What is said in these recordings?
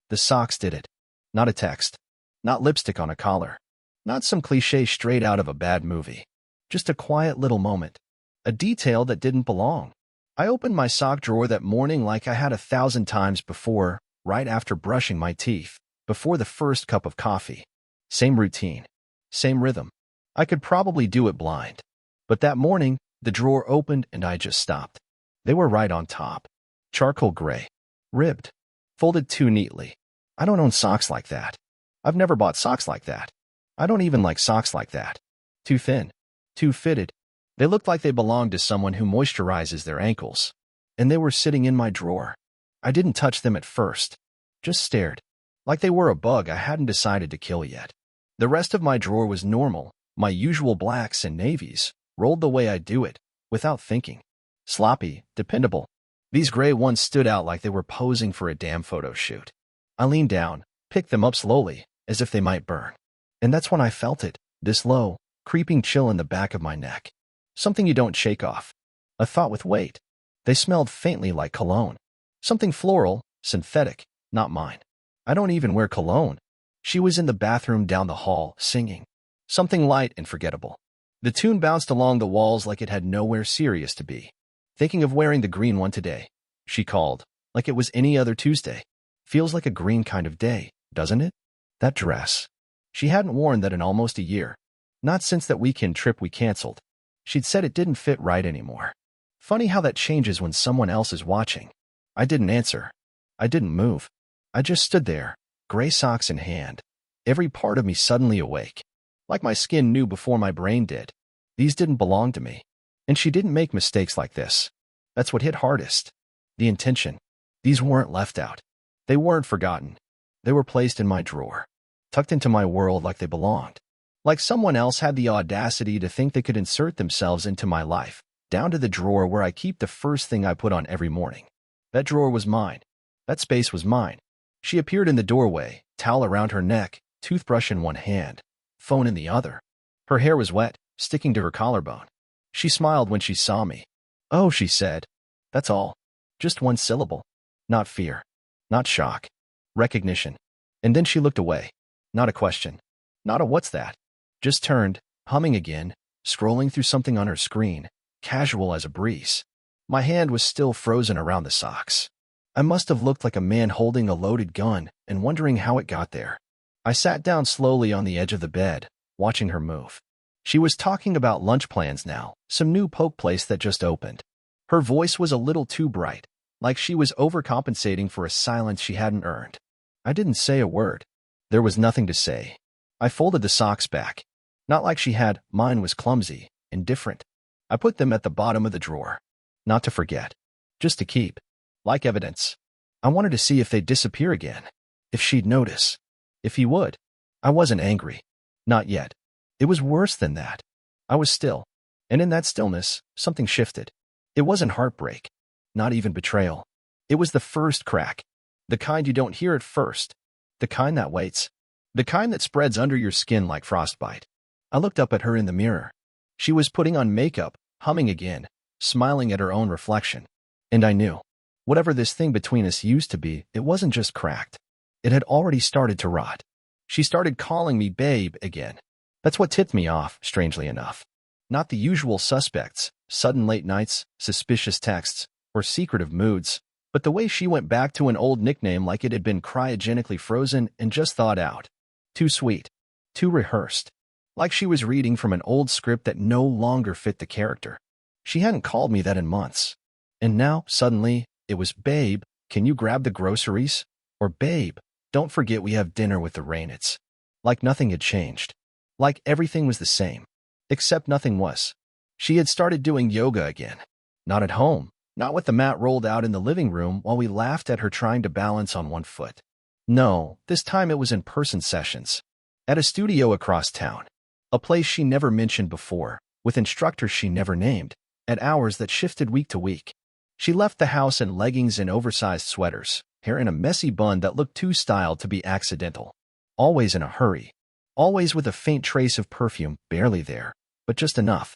The socks did it. Not a text. Not lipstick on a collar. Not some cliché straight out of a bad movie. Just a quiet little moment. A detail that didn't belong. I opened my sock drawer that morning like I had 1,000 times before, right after brushing my teeth, before the first cup of coffee. Same routine. Same rhythm. I could probably do it blind. But that morning, the drawer opened and I just stopped. They were right on top. Charcoal gray. Ribbed. Folded too neatly. I don't own socks like that. I've never bought socks like that. I don't even like socks like that. Too thin. Too fitted. They looked like they belonged to someone who moisturizes their ankles. And they were sitting in my drawer. I didn't touch them at first. Just stared. Like they were a bug I hadn't decided to kill yet. The rest of my drawer was normal, my usual blacks and navies, rolled the way I do it, without thinking. Sloppy, dependable. These gray ones stood out like they were posing for a damn photo shoot. I leaned down, picked them up slowly, as if they might burn. And that's when I felt it, this low, creeping chill in the back of my neck. Something you don't shake off. A thought with weight. They smelled faintly like cologne. Something floral, synthetic, not mine. I don't even wear cologne. She was in the bathroom down the hall, singing. Something light and forgettable. The tune bounced along the walls like it had nowhere serious to be. Thinking of wearing the green one today, she called, like it was any other Tuesday. Feels like a green kind of day, doesn't it? That dress. She hadn't worn that in almost a year. Not since that weekend trip we canceled. She'd said it didn't fit right anymore. Funny how that changes when someone else is watching. I didn't answer. I didn't move. I just stood there, gray socks in hand. Every part of me suddenly awake. Like my skin knew before my brain did. These didn't belong to me. And she didn't make mistakes like this. That's what hit hardest. The intention. These weren't left out. They weren't forgotten. They were placed in my drawer. Tucked into my world like they belonged. Like someone else had the audacity to think they could insert themselves into my life, down to the drawer where I keep the first thing I put on every morning. That drawer was mine. That space was mine. She appeared in the doorway, towel around her neck, toothbrush in one hand, phone in the other. Her hair was wet, sticking to her collarbone. She smiled when she saw me. "Oh," she said. "That's all." Just one syllable. Not fear. Not shock. Recognition. And then she looked away. Not a question. Not a "what's that?" Just turned, humming again, scrolling through something on her screen, casual as a breeze. My hand was still frozen around the socks. I must have looked like a man holding a loaded gun and wondering how it got there. I sat down slowly on the edge of the bed, watching her move. She was talking about lunch plans now, some new poke place that just opened. Her voice was a little too bright, like she was overcompensating for a silence she hadn't earned. I didn't say a word. There was nothing to say. I folded the socks back. Not like she had, mine was clumsy, indifferent. I put them at the bottom of the drawer. Not to forget. Just to keep. Like evidence. I wanted to see if they'd disappear again. If she'd notice. If he would. I wasn't angry. Not yet. It was worse than that. I was still. And in that stillness, something shifted. It wasn't heartbreak. Not even betrayal. It was the first crack. The kind you don't hear at first. The kind that waits. The kind that spreads under your skin like frostbite. I looked up at her in the mirror. She was putting on makeup, humming again, smiling at her own reflection. And I knew. Whatever this thing between us used to be, it wasn't just cracked. It had already started to rot. She started calling me babe again. That's what tipped me off, strangely enough. Not the usual suspects, sudden late nights, suspicious texts, or secretive moods, but the way she went back to an old nickname like it had been cryogenically frozen and just thawed out. Too sweet. Too rehearsed. Like she was reading from an old script that no longer fit the character. She hadn't called me that in months. And now, suddenly, it was, "Babe, can you grab the groceries?" Or, "Babe, don't forget we have dinner with the Raynets." Like nothing had changed. Like everything was the same. Except nothing was. She had started doing yoga again. Not at home. Not with the mat rolled out in the living room while we laughed at her trying to balance on one foot. No, this time it was in-person sessions. At a studio across town. A place she never mentioned before, with instructors she never named, at hours that shifted week to week. She left the house in leggings and oversized sweaters, hair in a messy bun that looked too styled to be accidental. Always in a hurry. Always with a faint trace of perfume, barely there, but just enough.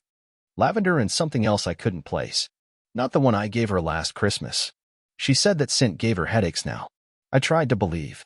Lavender and something else I couldn't place. Not the one I gave her last Christmas. She said that scent gave her headaches now. I tried to believe.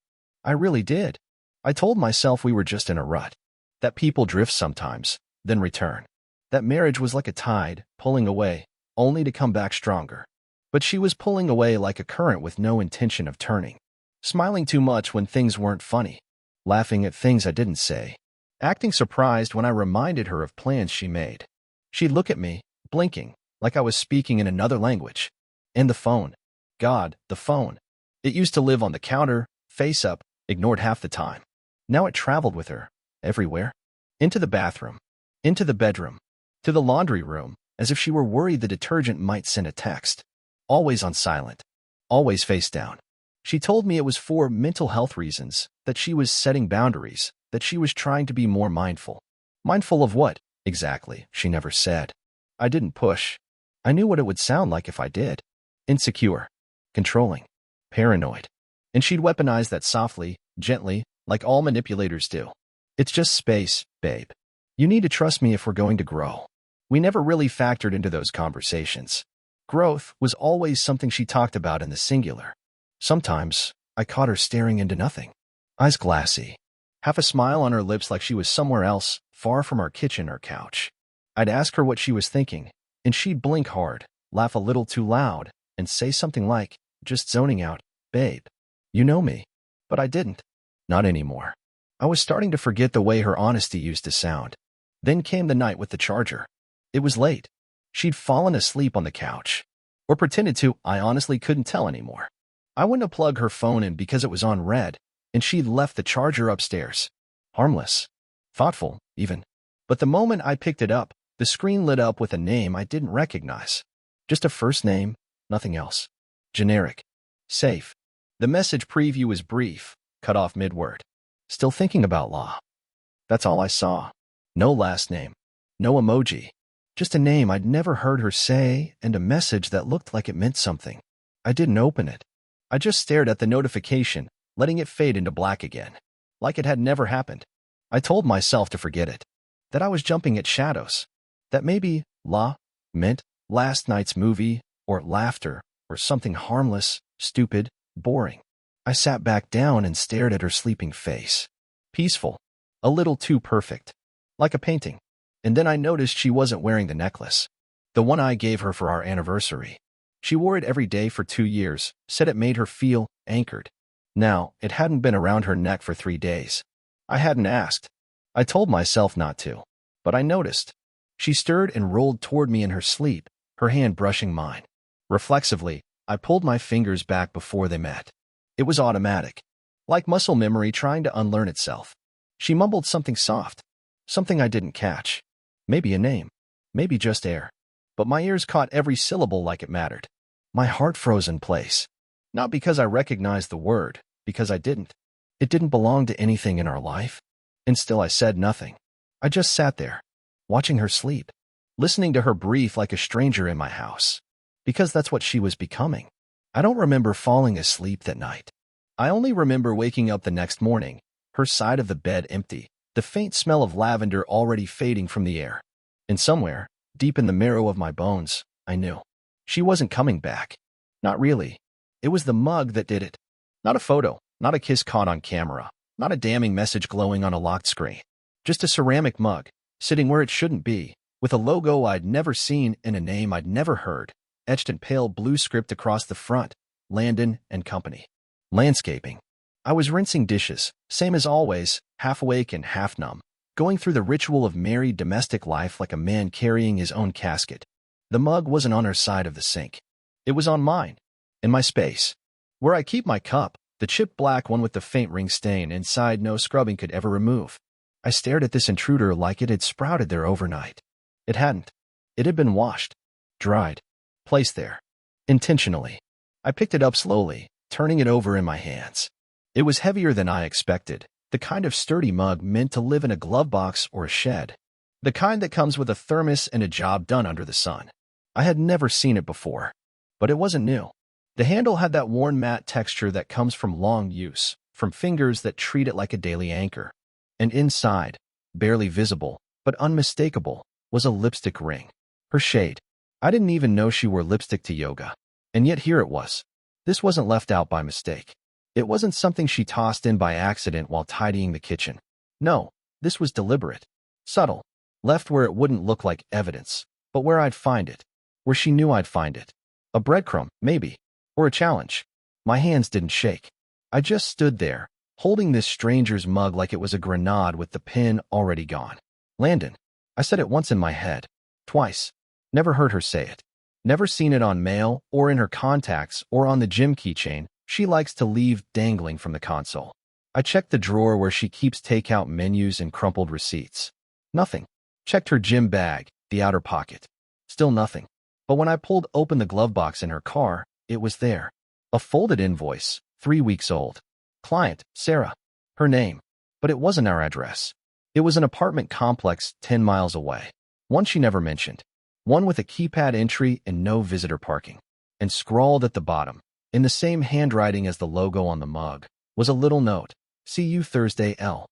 I really did. I told myself we were just in a rut, that people drift sometimes, then return, that marriage was like a tide, pulling away, only to come back stronger. But she was pulling away like a current with no intention of turning, smiling too much when things weren't funny, laughing at things I didn't say, acting surprised when I reminded her of plans she made. She'd look at me, blinking, like I was speaking in another language. And the phone. God, the phone. It used to live on the counter, face up, ignored half the time. Now it traveled with her, everywhere. Into the bathroom, into the bedroom, to the laundry room, as if she were worried the detergent might send a text. Always on silent, always face down. She told me it was for mental health reasons, that she was setting boundaries, that she was trying to be more mindful. Mindful of what, exactly, she never said. I didn't push. I knew what it would sound like if I did. Insecure, controlling, paranoid. And she'd weaponize that softly, gently, like all manipulators do. It's just space, babe. You need to trust me if we're going to grow. We never really factored into those conversations. Growth was always something she talked about in the singular. Sometimes, I caught her staring into nothing. Eyes glassy. Half a smile on her lips like she was somewhere else, far from our kitchen or couch. I'd ask her what she was thinking, and she'd blink hard, laugh a little too loud, and say something like, just zoning out, babe. You know me. But I didn't. Not anymore. I was starting to forget the way her honesty used to sound. Then came the night with the charger. It was late. She'd fallen asleep on the couch. Or pretended to, I honestly couldn't tell anymore. I went to plug her phone in because it was on red, and she'd left the charger upstairs. Harmless. Thoughtful, even. But the moment I picked it up, the screen lit up with a name I didn't recognize. Just a first name, nothing else. Generic. Safe. The message preview was brief, cut off mid-word. Still thinking about law. That's all I saw. No last name. No emoji. Just a name I'd never heard her say and a message that looked like it meant something. I didn't open it. I just stared at the notification, letting it fade into black again. Like it had never happened. I told myself to forget it. That I was jumping at shadows. That maybe law meant last night's movie, or laughter, or something harmless, stupid, boring. I sat back down and stared at her sleeping face. Peaceful. A little too perfect. Like a painting. And then I noticed she wasn't wearing the necklace. The one I gave her for our anniversary. She wore it every day for 2 years, said it made her feel anchored. Now, it hadn't been around her neck for 3 days. I hadn't asked. I told myself not to. But I noticed. She stirred and rolled toward me in her sleep, her hand brushing mine. Reflexively, I pulled my fingers back before they met. It was automatic. Like muscle memory trying to unlearn itself. She mumbled something soft. Something I didn't catch. Maybe a name. Maybe just air. But my ears caught every syllable like it mattered. My heart froze in place. Not because I recognized the word, because I didn't. It didn't belong to anything in our life. And still I said nothing. I just sat there, watching her sleep, listening to her breathe like a stranger in my house. Because that's what she was becoming. I don't remember falling asleep that night. I only remember waking up the next morning, her side of the bed empty, the faint smell of lavender already fading from the air. And somewhere, deep in the marrow of my bones, I knew. She wasn't coming back. Not really. It was the mug that did it. Not a photo, not a kiss caught on camera, not a damning message glowing on a locked screen. Just a ceramic mug, sitting where it shouldn't be, with a logo I'd never seen and a name I'd never heard, etched in pale blue script across the front, Landon and Company. Landscaping. I was rinsing dishes, same as always, half awake and half numb, going through the ritual of married domestic life like a man carrying his own casket. The mug wasn't on her side of the sink. It was on mine, in my space. Where I keep my cup, the chipped black one with the faint ring stain inside no scrubbing could ever remove. I stared at this intruder like it had sprouted there overnight. It hadn't. It had been washed, dried, placed there. Intentionally. I picked it up slowly, turning it over in my hands. It was heavier than I expected, the kind of sturdy mug meant to live in a glove box or a shed. The kind that comes with a thermos and a job done under the sun. I had never seen it before. But it wasn't new. The handle had that worn matte texture that comes from long use, from fingers that treat it like a daily anchor. And inside, barely visible, but unmistakable, was a lipstick ring. Her shade. I didn't even know she wore lipstick to yoga. And yet here it was. This wasn't left out by mistake. It wasn't something she tossed in by accident while tidying the kitchen. No, this was deliberate, subtle, left where it wouldn't look like evidence, but where I'd find it, where she knew I'd find it. A breadcrumb, maybe, or a challenge. My hands didn't shake. I just stood there, holding this stranger's mug like it was a grenade with the pin already gone. Landon. I said it once in my head. Twice. Never heard her say it. Never seen it on mail or in her contacts or on the gym keychain she likes to leave dangling from the console. I checked the drawer where she keeps takeout menus and crumpled receipts. Nothing. Checked her gym bag, the outer pocket. Still nothing. But when I pulled open the glove box in her car, it was there. A folded invoice, 3 weeks old. Client, Sarah. Her name. But it wasn't our address. It was an apartment complex 10 miles away. One she never mentioned. One with a keypad entry and no visitor parking. And scrawled at the bottom, in the same handwriting as the logo on the mug, was a little note. See you Thursday, L.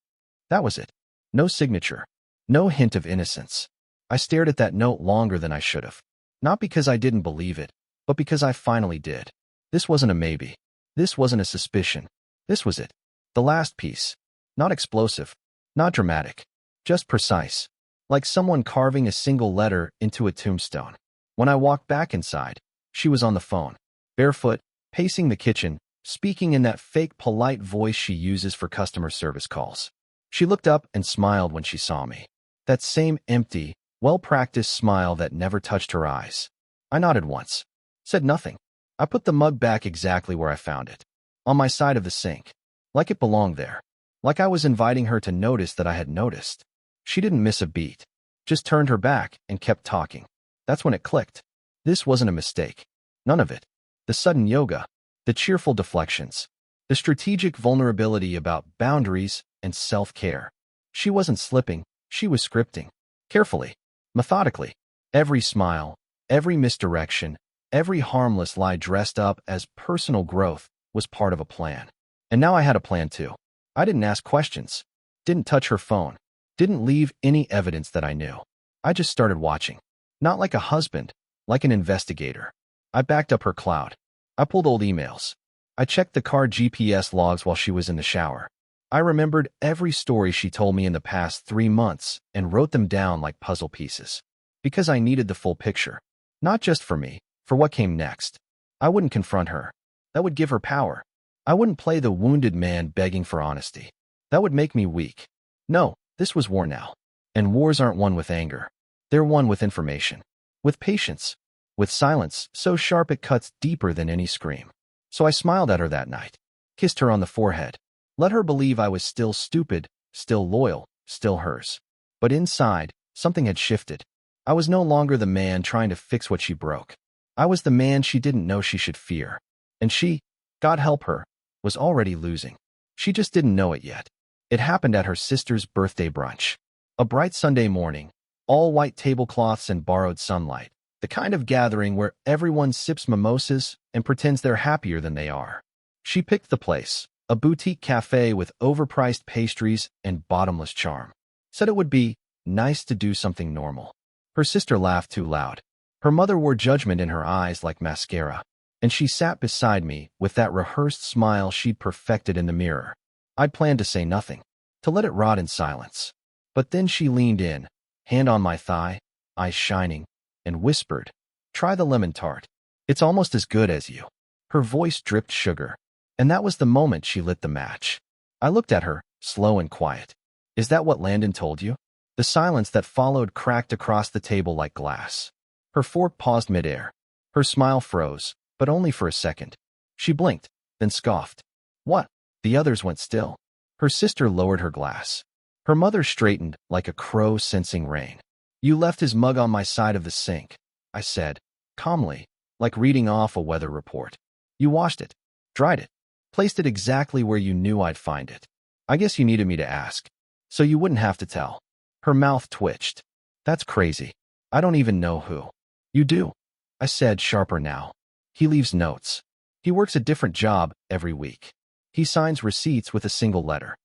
That was it. No signature. No hint of innocence. I stared at that note longer than I should have. Not because I didn't believe it, but because I finally did. This wasn't a maybe. This wasn't a suspicion. This was it. The last piece. Not explosive. Not dramatic. Just precise. Like someone carving a single letter into a tombstone. When I walked back inside, she was on the phone. Barefoot, pacing the kitchen, speaking in that fake polite voice she uses for customer service calls. She looked up and smiled when she saw me. That same empty, well-practiced smile that never touched her eyes. I nodded once. Said nothing. I put the mug back exactly where I found it. On my side of the sink. Like it belonged there. Like I was inviting her to notice that I had noticed. She didn't miss a beat. Just turned her back and kept talking. That's when it clicked. This wasn't a mistake. None of it. The sudden yoga. The cheerful deflections. The strategic vulnerability about boundaries and self-care. She wasn't slipping. She was scripting. Carefully. Methodically. Every smile. Every misdirection. Every harmless lie dressed up as personal growth was part of a plan. And now I had a plan too. I didn't ask questions. Didn't touch her phone. Didn't leave any evidence that I knew. I just started watching. Not like a husband, like an investigator. I backed up her cloud. I pulled old emails. I checked the car GPS logs while she was in the shower. I remembered every story she told me in the past 3 months and wrote them down like puzzle pieces. Because I needed the full picture. Not just for me, for what came next. I wouldn't confront her. That would give her power. I wouldn't play the wounded man begging for honesty. That would make me weak. No, this was war now. And wars aren't won with anger. They're won with information. With patience. With silence so sharp it cuts deeper than any scream. So I smiled at her that night. Kissed her on the forehead. Let her believe I was still stupid, still loyal, still hers. But inside, something had shifted. I was no longer the man trying to fix what she broke. I was the man she didn't know she should fear. And she, God help her, was already losing. She just didn't know it yet. It happened at her sister's birthday brunch. A bright Sunday morning, all white tablecloths and borrowed sunlight. The kind of gathering where everyone sips mimosas and pretends they're happier than they are. She picked the place, a boutique cafe with overpriced pastries and bottomless charm. Said it would be nice to do something normal. Her sister laughed too loud. Her mother wore judgment in her eyes like mascara. And she sat beside me with that rehearsed smile she'd perfected in the mirror. I'd planned to say nothing, to let it rot in silence. But then she leaned in, hand on my thigh, eyes shining, and whispered, "Try the lemon tart. It's almost as good as you." Her voice dripped sugar. And that was the moment she lit the match. I looked at her, slow and quiet. "Is that what Landon told you?" The silence that followed cracked across the table like glass. Her fork paused midair. Her smile froze, but only for a second. She blinked, then scoffed. "What?" The others went still. Her sister lowered her glass. Her mother straightened like a crow sensing rain. "You left his mug on my side of the sink," I said, calmly, like reading off a weather report. "You washed it, dried it, placed it exactly where you knew I'd find it. I guess you needed me to ask, so you wouldn't have to tell." Her mouth twitched. "That's crazy. I don't even know who." "You do," I said, sharper now. "He leaves notes. He works a different job every week. He signs receipts with a single letter.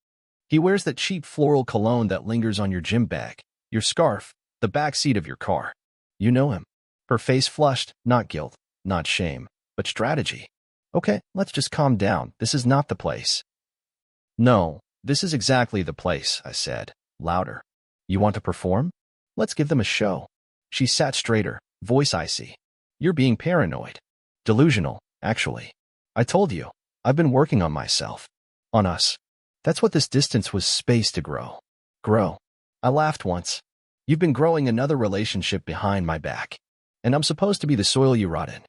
He wears that cheap floral cologne that lingers on your gym bag, your scarf, the back seat of your car. You know him." Her face flushed, not guilt, not shame, but strategy. Okay, let's just calm down. This is not the place. No, this is exactly the place, I said, louder. You want to perform? Let's give them a show. She sat straighter, voice icy. You're being paranoid. Delusional, actually. I told you, I've been working on myself. On us. That's what this distance was space to grow. Grow. I laughed once. You've been growing another relationship behind my back. And I'm supposed to be the soil you rot in.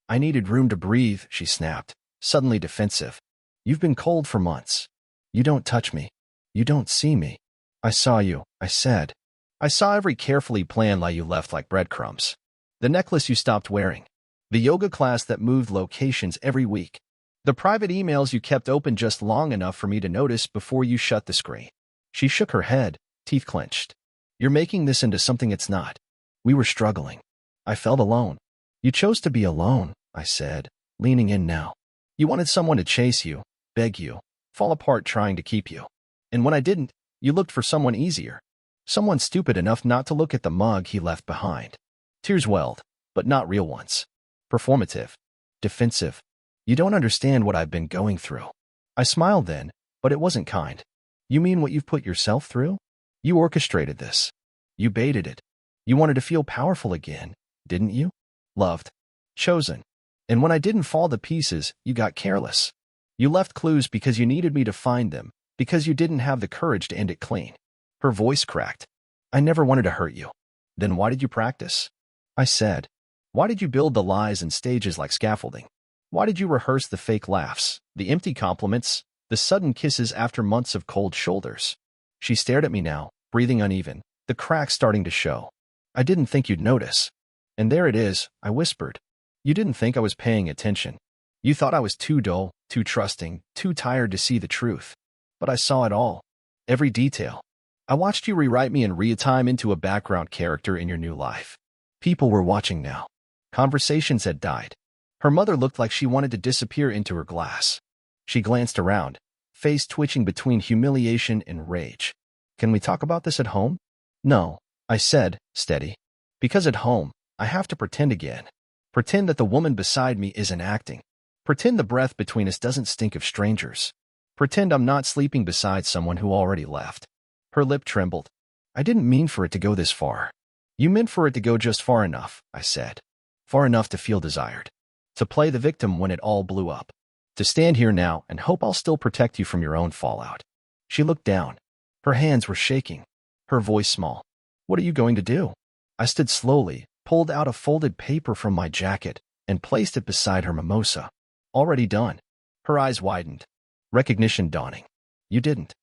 I needed room to breathe, she snapped, suddenly defensive. You've been cold for months. You don't touch me. You don't see me. I saw you, I said. I saw every carefully planned lie you left like breadcrumbs. The necklace you stopped wearing. The yoga class that moved locations every week. The private emails you kept open just long enough for me to notice before you shut the screen. She shook her head, teeth clenched. You're making this into something it's not. We were struggling. I felt alone. You chose to be alone, I said, leaning in now. You wanted someone to chase you, beg you, fall apart trying to keep you. And when I didn't, you looked for someone easier. Someone stupid enough not to look at the mug he left behind. Tears welled, but not real ones. Performative. Defensive. You don't understand what I've been going through. I smiled then, but it wasn't kind. You mean what you've put yourself through? You orchestrated this. You baited it. You wanted to feel powerful again, didn't you? Loved. Chosen. And when I didn't fall to pieces, you got careless. You left clues because you needed me to find them, because you didn't have the courage to end it clean. Her voice cracked. I never wanted to hurt you. Then why did you practice? I said. Why did you build the lies and stages like scaffolding? Why did you rehearse the fake laughs, the empty compliments, the sudden kisses after months of cold shoulders? She stared at me now, breathing uneven, the cracks starting to show. I didn't think you'd notice. And there it is, I whispered. You didn't think I was paying attention. You thought I was too dull, too trusting, too tired to see the truth. But I saw it all. Every detail. I watched you rewrite me in real time into a background character in your new life. People were watching now. Conversations had died. Her mother looked like she wanted to disappear into her glass. She glanced around, face twitching between humiliation and rage. Can we talk about this at home? No, I said, steady. Because at home, I have to pretend again. Pretend that the woman beside me isn't acting. Pretend the breath between us doesn't stink of strangers. Pretend I'm not sleeping beside someone who already left. Her lip trembled. I didn't mean for it to go this far. You meant for it to go just far enough, I said. Far enough to feel desired. To play the victim when it all blew up. To stand here now and hope I'll still protect you from your own fallout. She looked down. Her hands were shaking. Her voice small. What are you going to do? I stood slowly, pulled out a folded paper from my jacket, and placed it beside her mimosa. Already done. Her eyes widened. Recognition dawning. You didn't.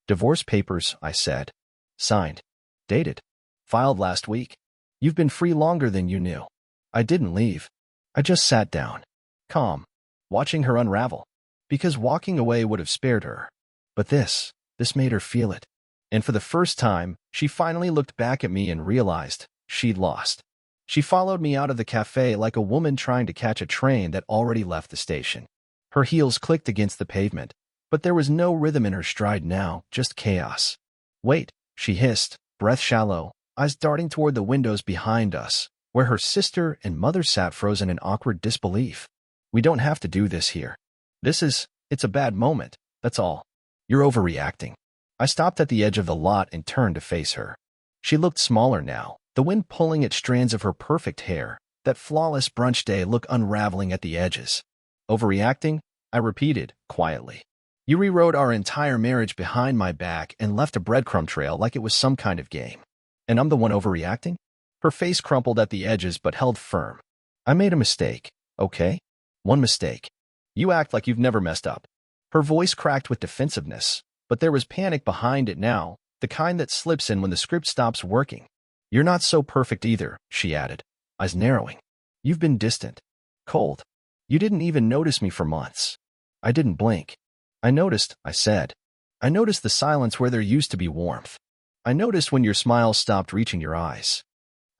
Divorce papers, I said. Signed. Dated. Filed last week. You've been free longer than you knew. I didn't leave. I just sat down. Calm. Watching her unravel. Because walking away would have spared her. But this made her feel it. And for the first time, she finally looked back at me and realized she'd lost. She followed me out of the cafe like a woman trying to catch a train that already left the station. Her heels clicked against the pavement, but there was no rhythm in her stride now, just chaos. Wait, she hissed, breath shallow, eyes darting toward the windows behind us, where her sister and mother sat frozen in awkward disbelief. We don't have to do this here. It's a bad moment, that's all. You're overreacting. I stopped at the edge of the lot and turned to face her. She looked smaller now, the wind pulling at strands of her perfect hair, that flawless brunch day look unraveling at the edges. Overreacting? I repeated, quietly. You rewrote our entire marriage behind my back and left a breadcrumb trail like it was some kind of game. And I'm the one overreacting? Her face crumpled at the edges but held firm. I made a mistake, okay? One mistake. You act like you've never messed up. Her voice cracked with defensiveness, but there was panic behind it now, the kind that slips in when the script stops working. You're not so perfect either, she added, eyes narrowing. You've been distant. Cold. You didn't even notice me for months. I didn't blink. I noticed, I said. I noticed the silence where there used to be warmth. I noticed when your smile stopped reaching your eyes.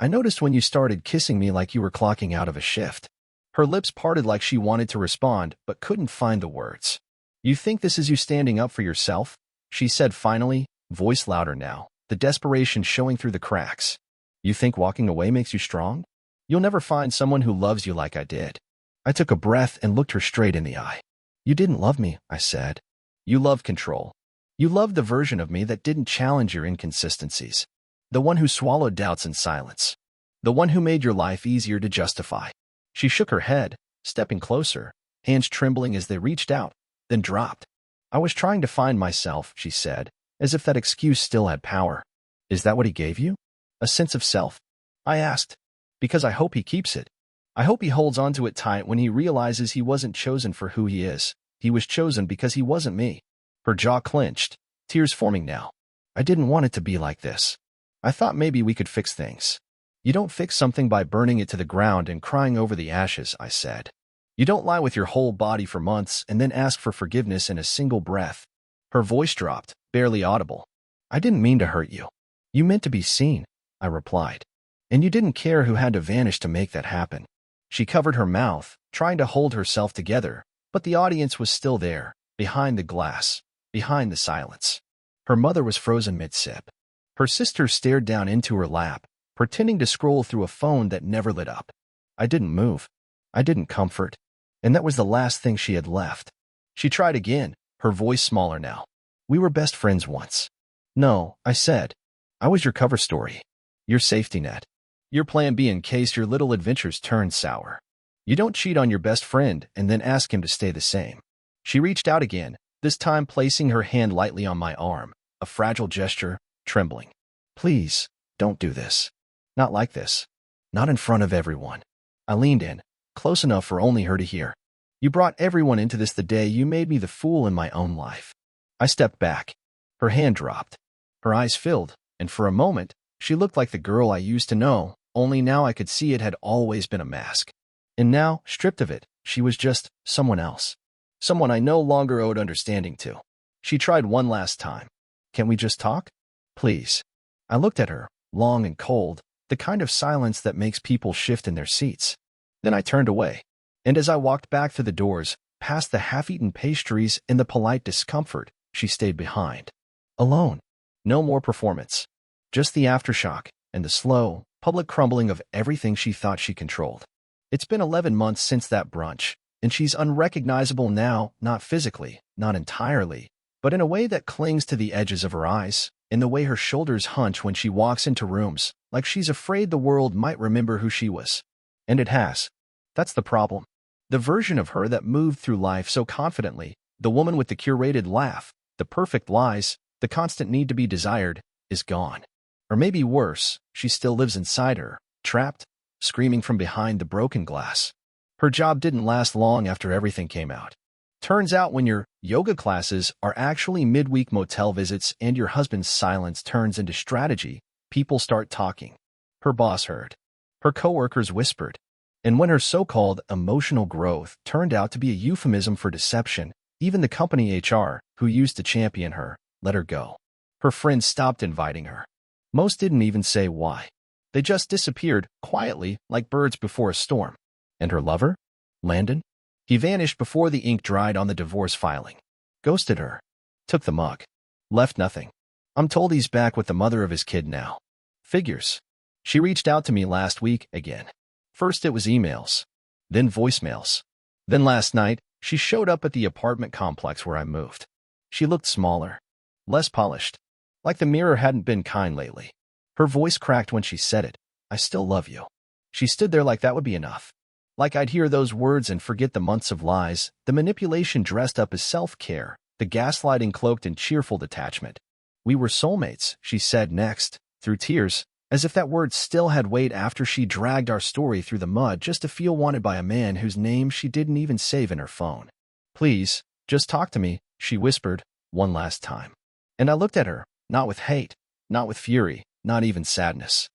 I noticed when you started kissing me like you were clocking out of a shift. Her lips parted like she wanted to respond, but couldn't find the words. You think this is you standing up for yourself? She said finally, voice louder now, the desperation showing through the cracks. You think walking away makes you strong? You'll never find someone who loves you like I did. I took a breath and looked her straight in the eye. You didn't love me, I said. You loved control. You loved the version of me that didn't challenge your inconsistencies. The one who swallowed doubts in silence. The one who made your life easier to justify. She shook her head, stepping closer, hands trembling as they reached out, then dropped. I was trying to find myself, she said, as if that excuse still had power. Is that what he gave you? A sense of self? I asked. Because I hope he keeps it. I hope he holds onto it tight when he realizes he wasn't chosen for who he is. He was chosen because he wasn't me. Her jaw clenched, tears forming now. I didn't want it to be like this. I thought maybe we could fix things. You don't fix something by burning it to the ground and crying over the ashes, I said. You don't lie with your whole body for months and then ask for forgiveness in a single breath. Her voice dropped, barely audible. I didn't mean to hurt you. You meant to be seen, I replied. And you didn't care who had to vanish to make that happen. She covered her mouth, trying to hold herself together, but the audience was still there, behind the glass, behind the silence. Her mother was frozen mid-sip. Her sister stared down into her lap, pretending to scroll through a phone that never lit up. I didn't move. I didn't comfort. And that was the last thing she had left. She tried again, her voice smaller now. We were best friends once. No, I said. I was your cover story. Your safety net. Your plan B in case your little adventures turned sour. You don't cheat on your best friend and then ask him to stay the same. She reached out again, this time placing her hand lightly on my arm, a fragile gesture, trembling. Please, don't do this. Not like this. Not in front of everyone. I leaned in, close enough for only her to hear. You brought everyone into this the day you made me the fool in my own life. I stepped back. Her hand dropped. Her eyes filled, and for a moment, she looked like the girl I used to know, only now I could see it had always been a mask. And now, stripped of it, she was just someone else. Someone I no longer owed understanding to. She tried one last time. Can we just talk? Please. I looked at her, long and cold, the kind of silence that makes people shift in their seats. Then I turned away. And as I walked back through the doors, past the half-eaten pastries and the polite discomfort, she stayed behind. Alone. No more performance. Just the aftershock and the slow, public crumbling of everything she thought she controlled. It's been 11 months since that brunch, and she's unrecognizable now, not physically, not entirely, but in a way that clings to the edges of her eyes, in the way her shoulders hunch when she walks into rooms, like she's afraid the world might remember who she was. And it has. That's the problem. The version of her that moved through life so confidently, the woman with the curated laugh, the perfect lies, the constant need to be desired, is gone. Or maybe worse, she still lives inside her, trapped, screaming from behind the broken glass. Her job didn't last long after everything came out. Turns out when your yoga classes are actually midweek motel visits and your husband's silence turns into strategy, people start talking. Her boss heard. Her coworkers whispered. And when her so-called emotional growth turned out to be a euphemism for deception, even the company HR, who used to champion her, let her go. Her friends stopped inviting her. Most didn't even say why. They just disappeared, quietly, like birds before a storm. And her lover? Landon? He vanished before the ink dried on the divorce filing. Ghosted her. Took the mug. Left nothing. I'm told he's back with the mother of his kid now. Figures. She reached out to me last week again. First it was emails. Then voicemails. Then last night, she showed up at the apartment complex where I moved. She looked smaller. Less polished. Like the mirror hadn't been kind lately. Her voice cracked when she said it. I still love you. She stood there like that would be enough. Like I'd hear those words and forget the months of lies, the manipulation dressed up as self-care, the gaslighting cloaked in cheerful detachment. We were soulmates, she said next, through tears, as if that word still had weight after she dragged our story through the mud just to feel wanted by a man whose name she didn't even save in her phone. Please, just talk to me, she whispered, one last time. And I looked at her, not with hate, not with fury, not even sadness.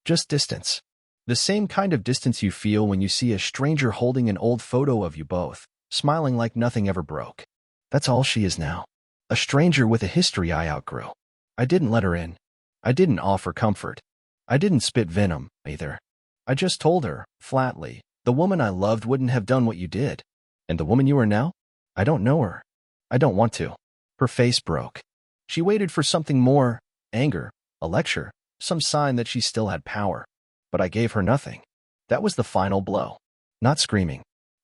Just distance. The same kind of distance you feel when you see a stranger holding an old photo of you both, smiling like nothing ever broke. That's all she is now. A stranger with a history I outgrew. I didn't let her in. I didn't offer comfort. I didn't spit venom, either. I just told her, flatly, the woman I loved wouldn't have done what you did. And the woman you are now? I don't know her. I don't want to. Her face broke. She waited for something more, anger, a lecture, some sign that she still had power. But I gave her nothing. That was the final blow. Not screaming.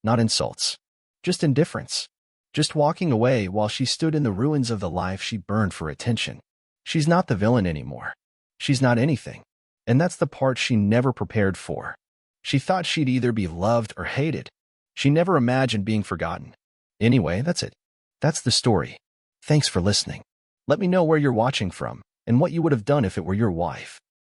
not insults. Just indifference. Just walking away while she stood in the ruins of the life she burned for attention. She's not the villain anymore. She's not anything. And that's the part she never prepared for. She thought she'd either be loved or hated. She never imagined being forgotten. Anyway, that's it. That's the story. Thanks for listening. Let me know where you're watching from and what you would have done if it were your wife.